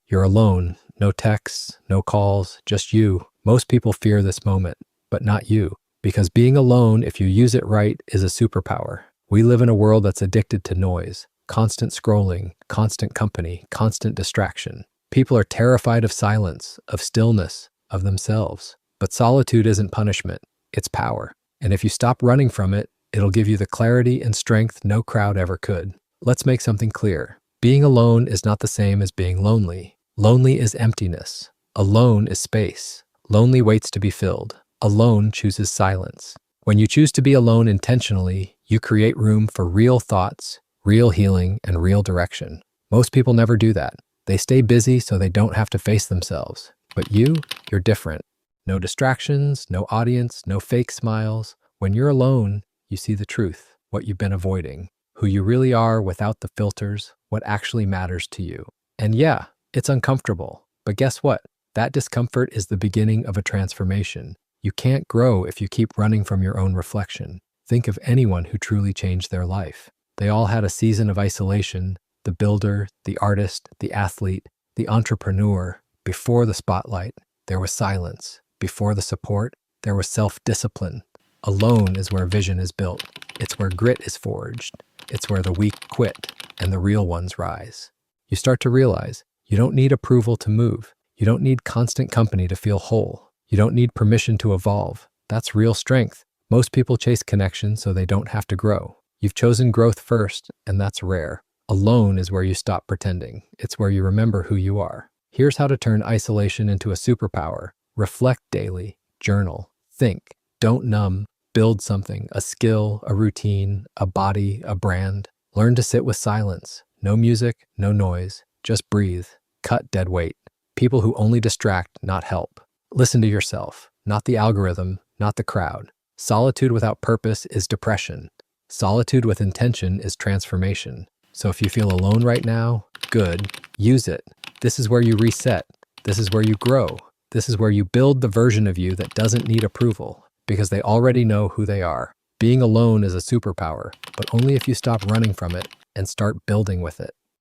You're alone, no texts, no calls, just you. Most people fear this moment, but not you. Because being alone, if you use it right, is a superpower. We live in a world that's addicted to noise, constant scrolling, constant company, constant distraction. People are terrified of silence, of stillness, of themselves. But solitude isn't punishment, it's power. And if you stop running from it, it'll give you the clarity and strength no crowd ever could. Let's make something clear. Being alone is not the same as being lonely. Lonely is emptiness. Alone is space. Lonely waits to be filled. Alone chooses silence. When you choose to be alone intentionally, you create room for real thoughts, real healing, and real direction. Most people never do that. They stay busy so they don't have to face themselves. But you're different. No distractions, no audience, no fake smiles. When you're alone, you see the truth, what you've been avoiding, who you really are without the filters, what actually matters to you. And yeah, it's uncomfortable. But guess what? That discomfort is the beginning of a transformation. You can't grow if you keep running from your own reflection. Think of anyone who truly changed their life. They all had a season of isolation, the builder, the artist, the athlete, the entrepreneur. Before the spotlight, there was silence. Before the support, there was self-discipline. Alone is where vision is built. It's where grit is forged. It's where the weak quit and the real ones rise. You start to realize you don't need approval to move. You don't need constant company to feel whole. You don't need permission to evolve. That's real strength. Most people chase connection so they don't have to grow. You've chosen growth first, and that's rare. Alone is where you stop pretending. It's where you remember who you are. Here's how to turn isolation into a superpower. Reflect daily. Journal. Think. Don't numb. Build something. A skill, a routine, a body, a brand. Learn to sit with silence. No music, no noise. Just breathe. Cut dead weight. People who only distract, not help. Listen to yourself, not the algorithm, not the crowd. Solitude without purpose is depression. Solitude with intention is transformation. So if you feel alone right now, good, use it. This is where you reset. This is where you grow. This is where you build the version of you that doesn't need approval, because they already know who they are. Being alone is a superpower, but only if you stop running from it and start building with it.